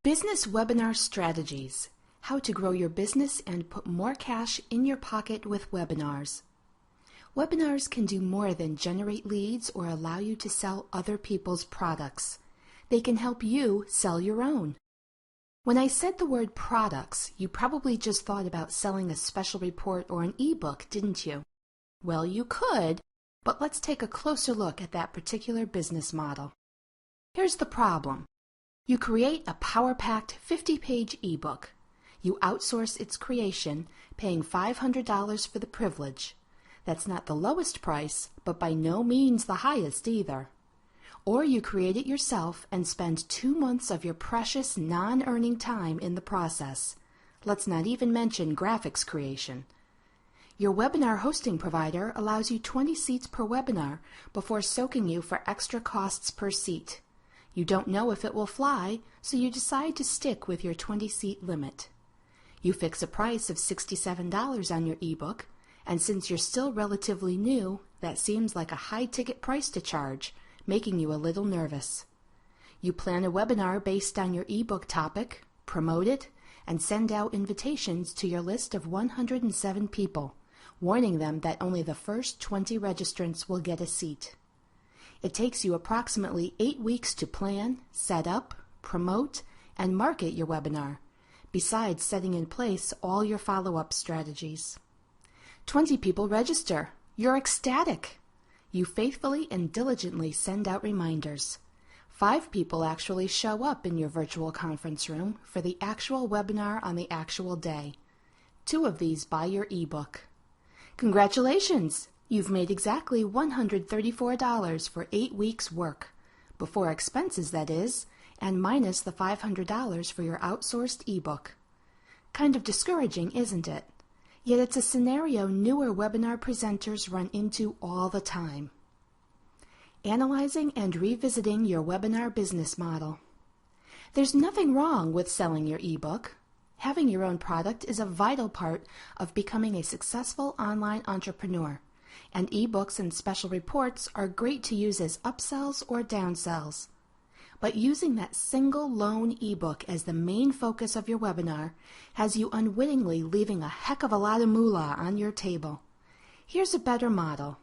Business Webinar Strategies: How to grow your business and put more cash in your pocket with webinars. Webinars can do more than generate leads or allow you to sell other people's products. They can help you sell your own. When I said the word products, you probably just thought about selling a special report or an ebook, didn't you? Well, you could, but let's take a closer look at that particular business model. Here's the problem. You create a power-packed 50-page ebook. You outsource its creation, paying $500 for the privilege. That's not the lowest price, but by no means the highest either. Or you create it yourself and spend 2 months of your precious non-earning time in the process. Let's not even mention graphics creation. Your webinar hosting provider allows you 20 seats per webinar before soaking you for extra costs per seat. You don't know if it will fly, so you decide to stick with your 20-seat limit. You fix a price of $67 on your ebook, and since you're still relatively new, that seems like a high-ticket price to charge, making you a little nervous. You plan a webinar based on your ebook topic, promote it, and send out invitations to your list of 107 people, warning them that only the first 20 registrants will get a seat. It takes you approximately 8 weeks to plan, set up, promote, and market your webinar, besides setting in place all your follow-up strategies. 20 people register. You're ecstatic. You faithfully and diligently send out reminders. 5 people actually show up in your virtual conference room for the actual webinar on the actual day. 2 of these buy your ebook. Congratulations! You've made exactly $134 for 8 weeks' work, before expenses that is, and minus the $500 for your outsourced ebook. Kind of discouraging, isn't it? Yet it's a scenario newer webinar presenters run into all the time. Analyzing and revisiting your webinar business model. There's nothing wrong with selling your ebook. Having your own product is a vital part of becoming a successful online entrepreneur, and ebooks and special reports are great to use as upsells or downsells. But using that single lone ebook as the main focus of your webinar has you unwittingly leaving a heck of a lot of moolah on your table. Here's a better model.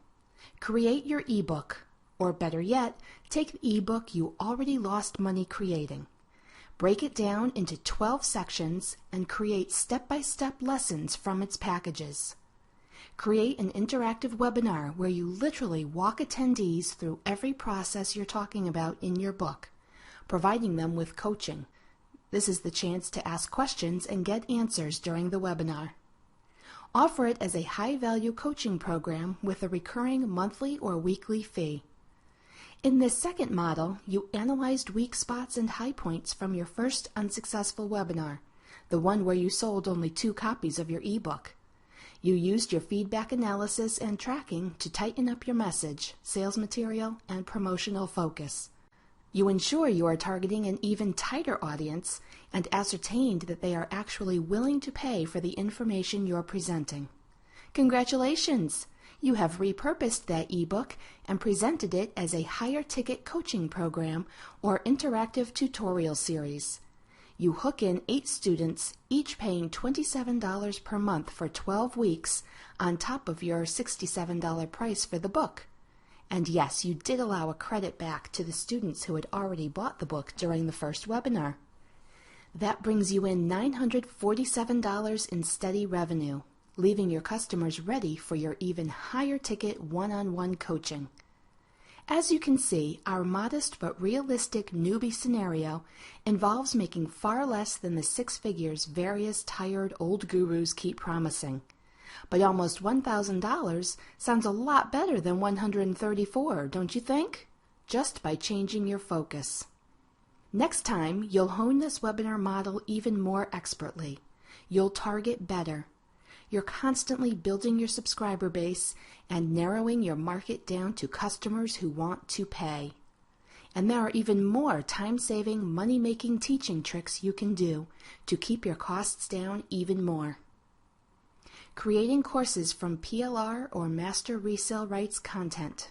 Create your ebook, or better yet, take the ebook you already lost money creating. Break it down into 12 sections and create step-by-step lessons from its packages. Create an interactive webinar where you literally walk attendees through every process you're talking about in your book, providing them with coaching. This is the chance to ask questions and get answers during the webinar. Offer it as a high-value coaching program with a recurring monthly or weekly fee. In this second model, you analyzed weak spots and high points from your first unsuccessful webinar, the one where you sold only 2 copies of your ebook. You used your feedback analysis and tracking to tighten up your message, sales material, and promotional focus. You ensure you are targeting an even tighter audience and ascertained that they are actually willing to pay for the information you're presenting. Congratulations! You have repurposed that ebook and presented it as a higher ticket coaching program or interactive tutorial series. You hook in 8 students, each paying $27 per month for 12 weeks on top of your $67 price for the book. And yes, you did allow a credit back to the students who had already bought the book during the first webinar. That brings you in $947 in steady revenue, leaving your customers ready for your even higher ticket one-on-one coaching. As you can see, our modest but realistic newbie scenario involves making far less than the 6 figures various tired old gurus keep promising. But almost $1,000 sounds a lot better than $134, don't you think? Just by changing your focus. Next time, you'll hone this webinar model even more expertly. You'll target better. You're constantly building your subscriber base and narrowing your market down to customers who want to pay. And there are even more time-saving, money-making teaching tricks you can do to keep your costs down even more. Creating courses from PLR or master resale rights content.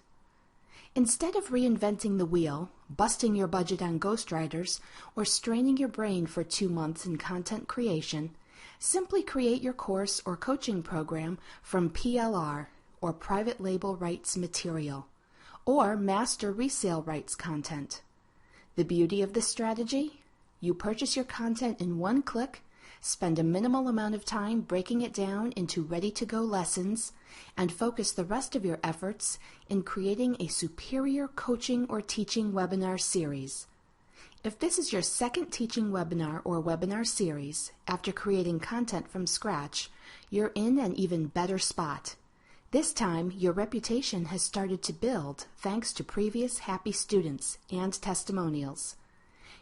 Instead of reinventing the wheel, busting your budget on ghostwriters, or straining your brain for 2 months in content creation, simply create your course or coaching program from PLR, or private label rights material, or master resale rights content. The beauty of this strategy? You purchase your content in one click, spend a minimal amount of time breaking it down into ready-to-go lessons, and focus the rest of your efforts in creating a superior coaching or teaching webinar series. If this is your second teaching webinar or webinar series after creating content from scratch, you're in an even better spot. This time, your reputation has started to build thanks to previous happy students and testimonials.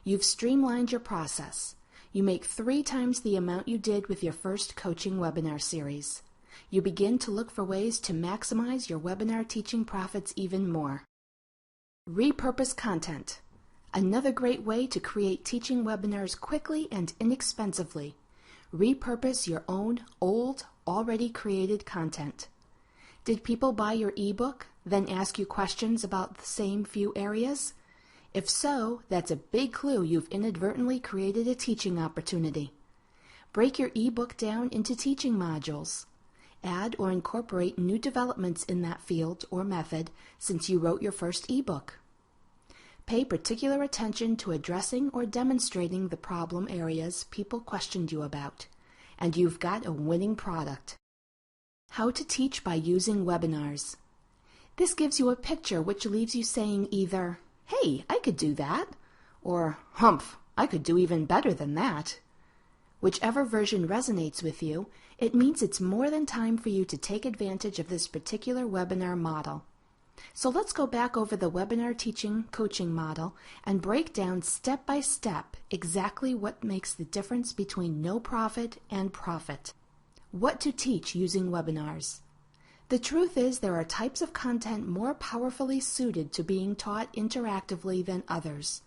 You've streamlined your process. You make 3 times the amount you did with your first coaching webinar series. You begin to look for ways to maximize your webinar teaching profits even more. Repurpose content. Another great way to create teaching webinars quickly and inexpensively. Repurpose your own old, already created content. Did people buy your ebook, then ask you questions about the same few areas? If so, that's a big clue you've inadvertently created a teaching opportunity. Break your ebook down into teaching modules. Add or incorporate new developments in that field or method since you wrote your first ebook. Pay particular attention to addressing or demonstrating the problem areas people questioned you about, and you've got a winning product. How to teach by using webinars. This gives you a picture which leaves you saying either, "Hey, I could do that," or "Humph, I could do even better than that." Whichever version resonates with you, it means it's more than time for you to take advantage of this particular webinar model. So let's go back over the webinar teaching coaching model and break down step by step exactly what makes the difference between no profit and profit. What to teach using webinars. The truth is there are types of content more powerfully suited to being taught interactively than others.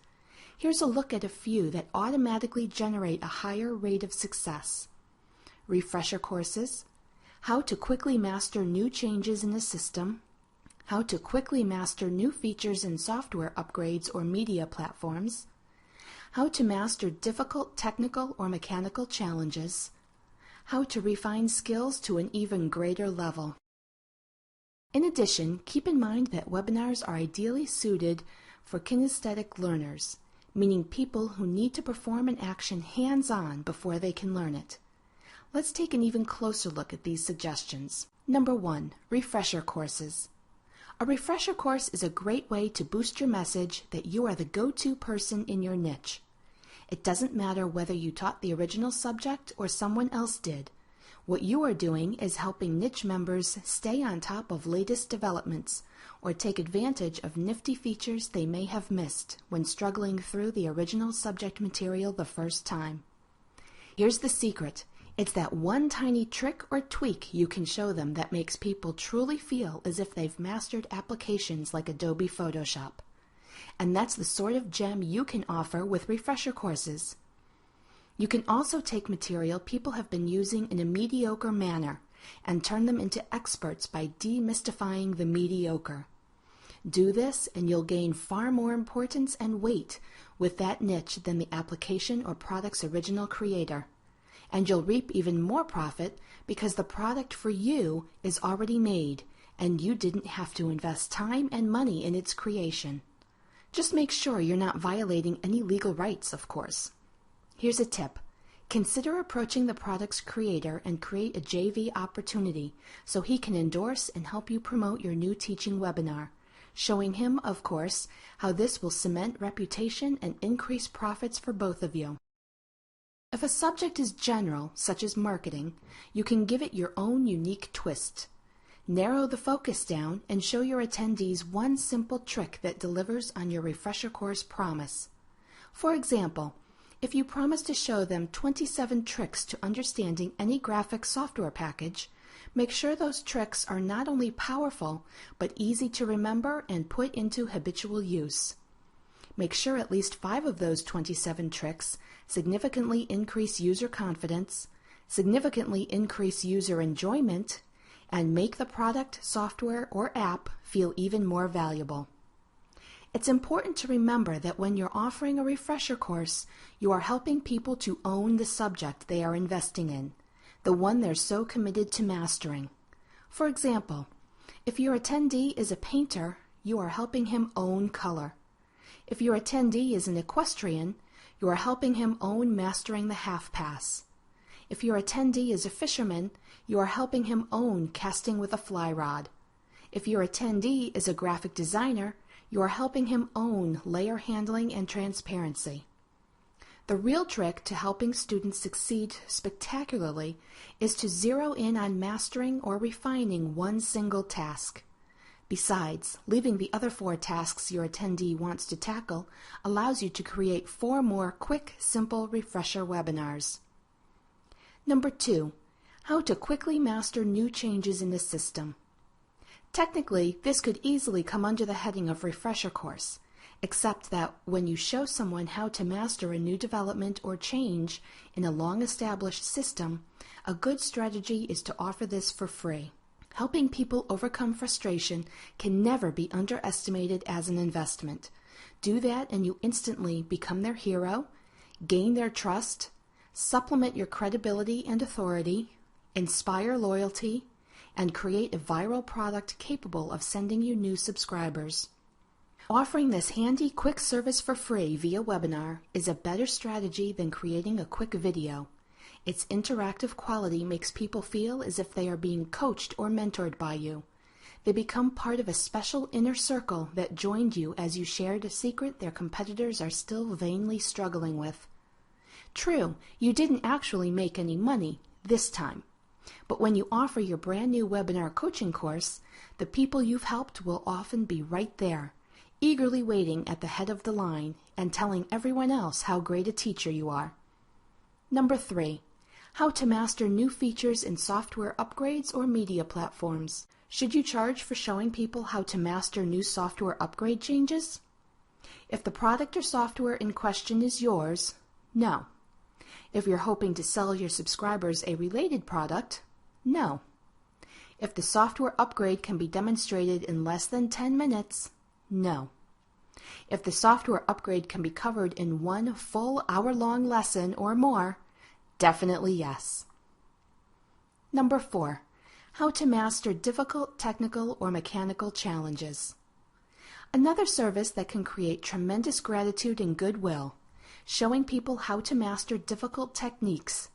Here's a look at a few that automatically generate a higher rate of success. Refresher courses, how to quickly master new changes in a system, how to quickly master new features in software upgrades or media platforms, how to master difficult technical or mechanical challenges, how to refine skills to an even greater level. In addition, keep in mind that webinars are ideally suited for kinesthetic learners, meaning people who need to perform an action hands-on before they can learn it. Let's take an even closer look at these suggestions. Number 1, refresher courses. A refresher course is a great way to boost your message that you are the go-to person in your niche. It doesn't matter whether you taught the original subject or someone else did. What you are doing is helping niche members stay on top of latest developments or take advantage of nifty features they may have missed when struggling through the original subject material the first time. Here's the secret. It's that one tiny trick or tweak you can show them that makes people truly feel as if they've mastered applications like Adobe Photoshop. And that's the sort of gem you can offer with refresher courses. You can also take material people have been using in a mediocre manner and turn them into experts by demystifying the mediocre. Do this and you'll gain far more importance and weight with that niche than the application or product's original creator. And you'll reap even more profit because the product for you is already made and you didn't have to invest time and money in its creation. Just make sure you're not violating any legal rights, of course. Here's a tip. Consider approaching the product's creator and create a JV opportunity so he can endorse and help you promote your new teaching webinar, showing him, of course, how this will cement reputation and increase profits for both of you. If a subject is general, such as marketing, you can give it your own unique twist. Narrow the focus down and show your attendees one simple trick that delivers on your refresher course promise. For example, if you promise to show them 27 tricks to understanding any graphic software package, make sure those tricks are not only powerful, but easy to remember and put into habitual use. Make sure at least 5 of those 27 tricks significantly increase user confidence, significantly increase user enjoyment, and make the product, software, or app feel even more valuable. It's important to remember that when you're offering a refresher course, you are helping people to own the subject they are investing in, the one they're so committed to mastering. For example, if your attendee is a painter, you are helping him own color. If your attendee is an equestrian, you are helping him own mastering the half pass. If your attendee is a fisherman, you are helping him own casting with a fly rod. If your attendee is a graphic designer, you are helping him own layer handling and transparency. The real trick to helping students succeed spectacularly is to zero in on mastering or refining one single task. Besides, leaving the other 4 tasks your attendee wants to tackle allows you to create 4 more quick, simple refresher webinars. Number 2, how to quickly master new changes in the system. Technically, this could easily come under the heading of refresher course, except that when you show someone how to master a new development or change in a long-established system, a good strategy is to offer this for free. Helping people overcome frustration can never be underestimated as an investment. Do that and you instantly become their hero, gain their trust, supplement your credibility and authority, inspire loyalty, and create a viral product capable of sending you new subscribers. Offering this handy, quick service for free via webinar is a better strategy than creating a quick video. Its interactive quality makes people feel as if they are being coached or mentored by you. They become part of a special inner circle that joined you as you shared a secret their competitors are still vainly struggling with. True, you didn't actually make any money this time. But when you offer your brand new webinar coaching course, the people you've helped will often be right there, eagerly waiting at the head of the line and telling everyone else how great a teacher you are. Number 3, how to master new features in software upgrades or media platforms. Should you charge for showing people how to master new software upgrade changes? If the product or software in question is yours, no. If you're hoping to sell your subscribers a related product, no. If the software upgrade can be demonstrated in less than 10 minutes, no. If the software upgrade can be covered in 1 full hour-long lesson or more, definitely yes. Number 4, how to master difficult technical or mechanical challenges. Another service that can create tremendous gratitude and goodwill, showing people how to master difficult techniques.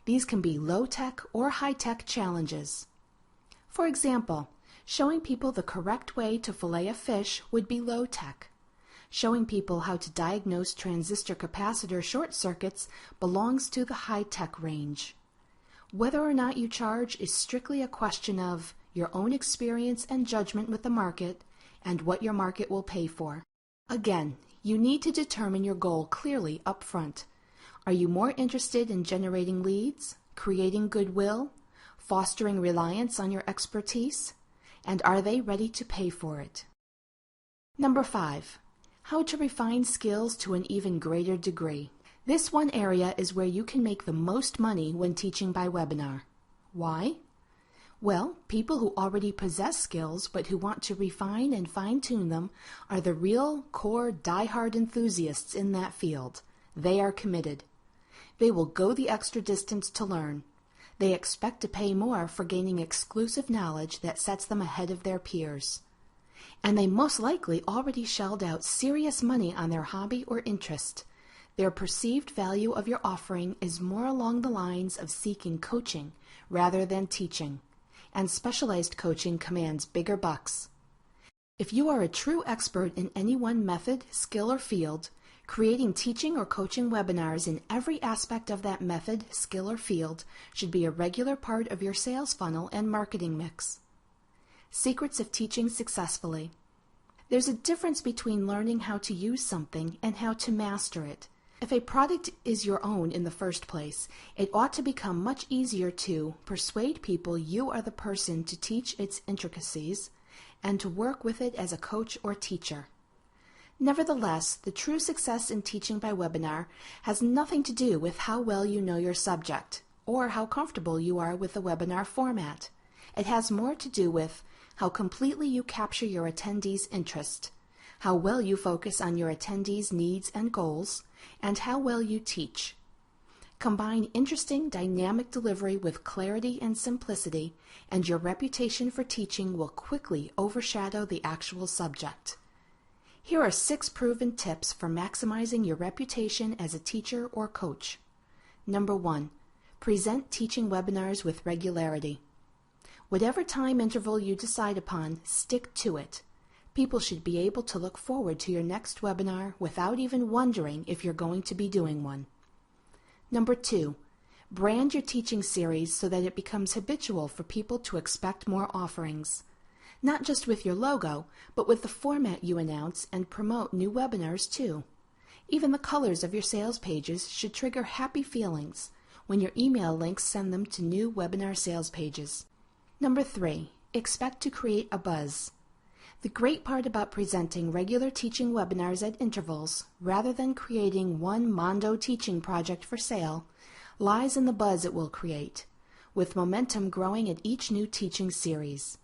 These can be low-tech or high-tech challenges. For example, showing people the correct way to fillet a fish would be low-tech. Showing people how to diagnose transistor capacitor short circuits belongs to the high-tech range. Whether or not you charge is strictly a question of your own experience and judgment with the market and what your market will pay for. Again, you need to determine your goal clearly up front. Are you more interested in generating leads, creating goodwill, fostering reliance on your expertise, and are they ready to pay for it? Number 5, how to refine skills to an even greater degree. This one area is where you can make the most money when teaching by webinar. Why? Well, people who already possess skills but who want to refine and fine-tune them are the real, core, die-hard enthusiasts in that field. They are committed. They will go the extra distance to learn. They expect to pay more for gaining exclusive knowledge that sets them ahead of their peers. And they most likely already shelled out serious money on their hobby or interest. Their perceived value of your offering is more along the lines of seeking coaching rather than teaching. And specialized coaching commands bigger bucks. If you are a true expert in any one method, skill, or field, creating teaching or coaching webinars in every aspect of that method, skill, or field should be a regular part of your sales funnel and marketing mix. Secrets of teaching successfully. There's a difference between learning how to use something and how to master it. If a product is your own in the first place, it ought to become much easier to persuade people you are the person to teach its intricacies and to work with it as a coach or teacher. Nevertheless, the true success in teaching by webinar has nothing to do with how well you know your subject or how comfortable you are with the webinar format. It has more to do with how completely you capture your attendees' interest, how well you focus on your attendees' needs and goals, and how well you teach. Combine interesting, dynamic delivery with clarity and simplicity, and your reputation for teaching will quickly overshadow the actual subject. Here are 6 proven tips for maximizing your reputation as a teacher or coach. Number 1. Present teaching webinars with regularity. Whatever time interval you decide upon, stick to it. People should be able to look forward to your next webinar without even wondering if you're going to be doing one. Number 2, brand your teaching series so that it becomes habitual for people to expect more offerings. Not just with your logo, but with the format you announce and promote new webinars too. Even the colors of your sales pages should trigger happy feelings when your email links send them to new webinar sales pages. Number 3, expect to create a buzz. The great part about presenting regular teaching webinars at intervals, rather than creating one Mondo teaching project for sale, lies in the buzz it will create, with momentum growing at each new teaching series.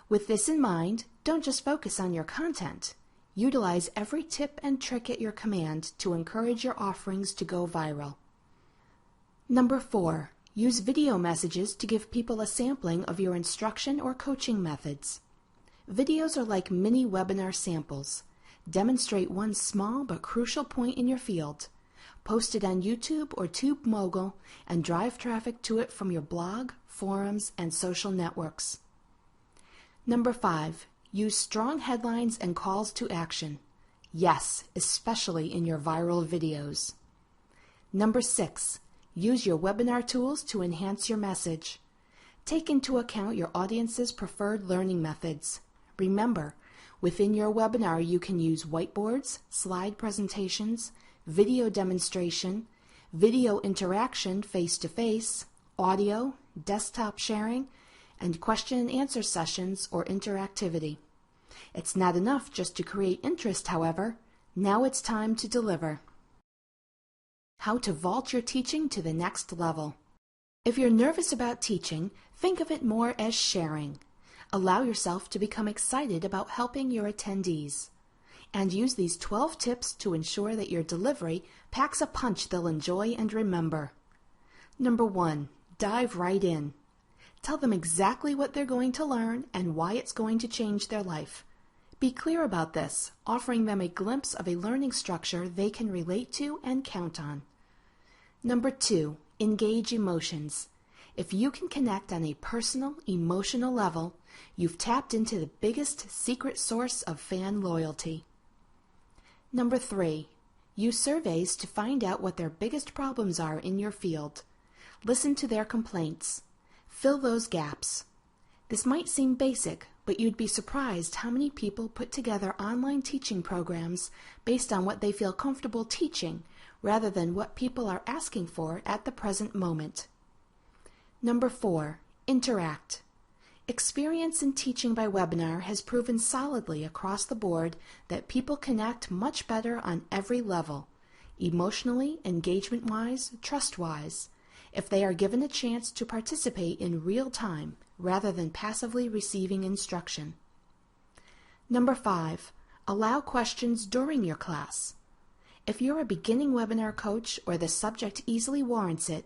With this in mind, don't just focus on your content. Utilize every tip and trick at your command to encourage your offerings to go viral. Number 4, use video messages to give people a sampling of your instruction or coaching methods. Videos are like mini webinar samples. Demonstrate one small but crucial point in your field. Post it on YouTube or TubeMogul and drive traffic to it from your blog, forums, and social networks. Number 5, use strong headlines and calls to action. Yes, especially in your viral videos. Number 6, use your webinar tools to enhance your message. Take into account your audience's preferred learning methods. Remember, within your webinar you can use whiteboards, slide presentations, video demonstration, video interaction face-to-face, audio, desktop sharing, and question and answer sessions or interactivity. It's not enough just to create interest, however. Now it's time to deliver. How to vault your teaching to the next level. If you're nervous about teaching, think of it more as sharing. Allow yourself to become excited about helping your attendees. And use these 12 tips to ensure that your delivery packs a punch they'll enjoy and remember. Number 1, dive right in. Tell them exactly what they're going to learn and why it's going to change their life. Be clear about this, offering them a glimpse of a learning structure they can relate to and count on. Number 2, engage emotions. If you can connect on a personal, emotional level, you've tapped into the biggest secret source of fan loyalty. Number 3, use surveys to find out what their biggest problems are in your field. Listen to their complaints. Fill those gaps. This might seem basic, but you'd be surprised how many people put together online teaching programs based on what they feel comfortable teaching rather than what people are asking for at the present moment. Number 4, interact. Experience in teaching by webinar has proven solidly across the board that people connect much better on every level, emotionally, engagement-wise, trust-wise, if they are given a chance to participate in real time rather than passively receiving instruction. Number 5, allow questions during your class. If you're a beginning webinar coach or the subject easily warrants it,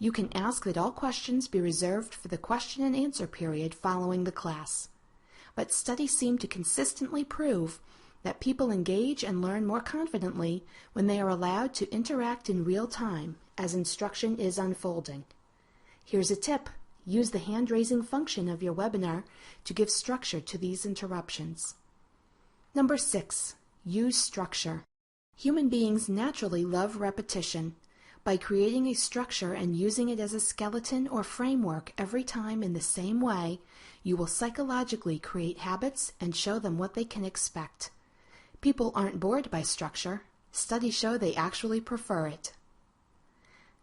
you can ask that all questions be reserved for the question and answer period following the class. But studies seem to consistently prove that people engage and learn more confidently when they are allowed to interact in real time as instruction is unfolding. Here's a tip. Use the hand-raising function of your webinar to give structure to these interruptions. Number 6, use structure. Human beings naturally love repetition. By creating a structure and using it as a skeleton or framework every time in the same way, you will psychologically create habits and show them what they can expect. People aren't bored by structure. Studies show they actually prefer it.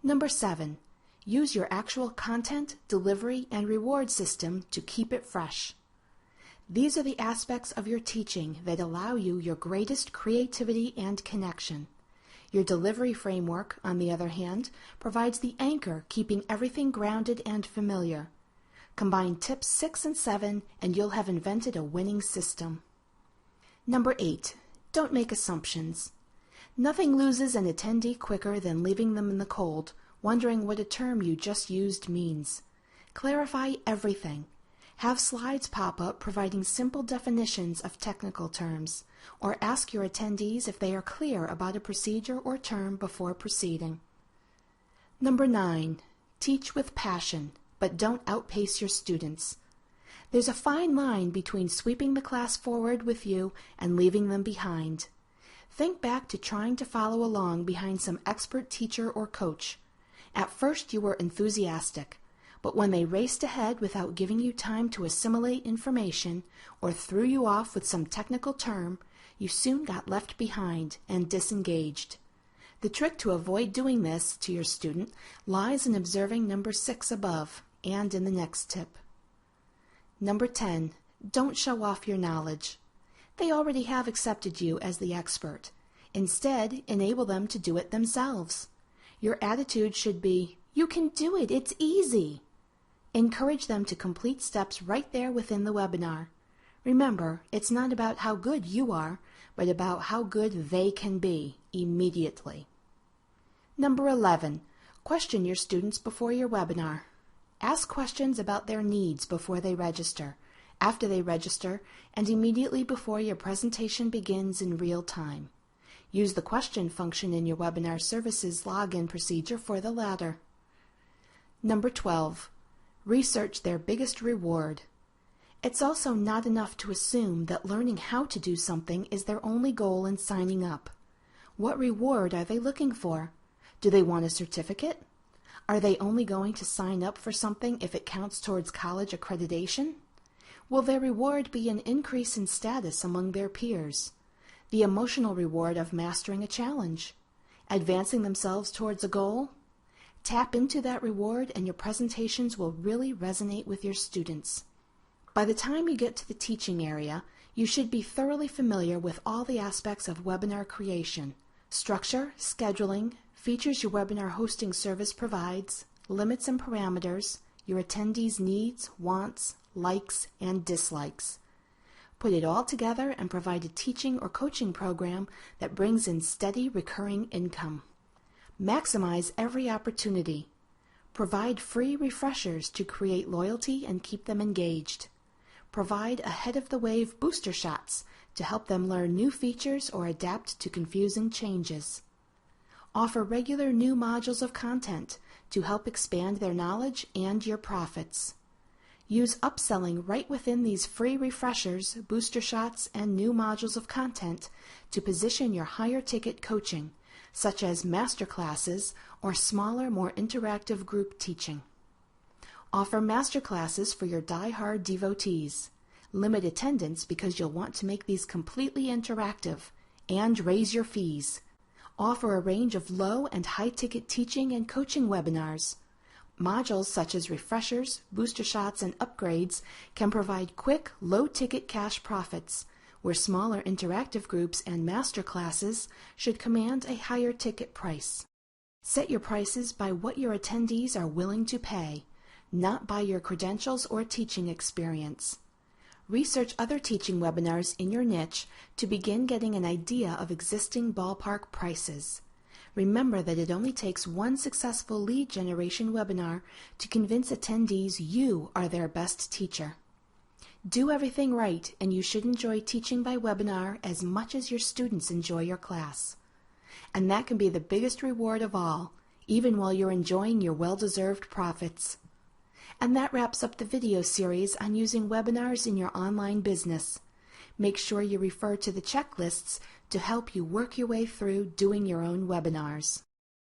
Number 7, use your actual content, delivery, and reward system to keep it fresh. These are the aspects of your teaching that allow you your greatest creativity and connection. Your delivery framework, on the other hand, provides the anchor keeping everything grounded and familiar. Combine tips 6 and 7 and you'll have invented a winning system. Number 8, Don't make assumptions. Nothing loses an attendee quicker than leaving them in the cold, wondering what a term you just used means. Clarify everything. Have slides pop up providing simple definitions of technical terms, or ask your attendees if they are clear about a procedure or term before proceeding. Number 9. Teach with passion, but don't outpace your students. There's a fine line between sweeping the class forward with you and leaving them behind. Think back to trying to follow along behind some expert teacher or coach. At first you were enthusiastic, but when they raced ahead without giving you time to assimilate information or threw you off with some technical term, you soon got left behind and disengaged. The trick to avoid doing this to your student lies in observing number 6 above and in the next tip. Number 10. Don't show off your knowledge. They already have accepted you as the expert. Instead, enable them to do it themselves. Your attitude should be, "You can do it, it's easy." Encourage them to complete steps right there within the webinar. Remember, it's not about how good you are, but about how good they can be immediately. Number 11. Question your students before your webinar. Ask questions about their needs before they register, after they register, and immediately before your presentation begins in real time. Use the question function in your webinar services login procedure for the latter. Number 12. Research their biggest reward. It's also not enough to assume that learning how to do something is their only goal in signing up. What reward are they looking for? Do they want a certificate? Are they only going to sign up for something if it counts towards college accreditation? Will their reward be an increase in status among their peers? The emotional reward of mastering a challenge? Advancing themselves towards a goal? Tap into that reward and your presentations will really resonate with your students. By the time you get to the teaching area, you should be thoroughly familiar with all the aspects of webinar creation: structure, scheduling, features your webinar hosting service provides, limits and parameters, your attendees' needs, wants, likes, and dislikes. Put it all together and provide a teaching or coaching program that brings in steady, recurring income. Maximize every opportunity. Provide free refreshers to create loyalty and keep them engaged. Provide ahead-of-the-wave booster shots to help them learn new features or adapt to confusing changes. Offer regular new modules of content to help expand their knowledge and your profits. Use upselling right within these free refreshers, booster shots, and new modules of content to position your higher ticket coaching, such as masterclasses or smaller, more interactive group teaching. Offer masterclasses for your die-hard devotees. Limit attendance because you'll want to make these completely interactive, and raise your fees. Offer a range of low and high-ticket teaching and coaching webinars. Modules such as refreshers, booster shots, and upgrades can provide quick, low-ticket cash profits, where smaller interactive groups and master classes should command a higher ticket price. Set your prices by what your attendees are willing to pay, not by your credentials or teaching experience. Research other teaching webinars in your niche to begin getting an idea of existing ballpark prices. Remember that it only takes one successful lead generation webinar to convince attendees you are their best teacher. Do everything right, and you should enjoy teaching by webinar as much as your students enjoy your class. And that can be the biggest reward of all, even while you're enjoying your well-deserved profits. And that wraps up the video series on using webinars in your online business. Make sure you refer to the checklists to help you work your way through doing your own webinars.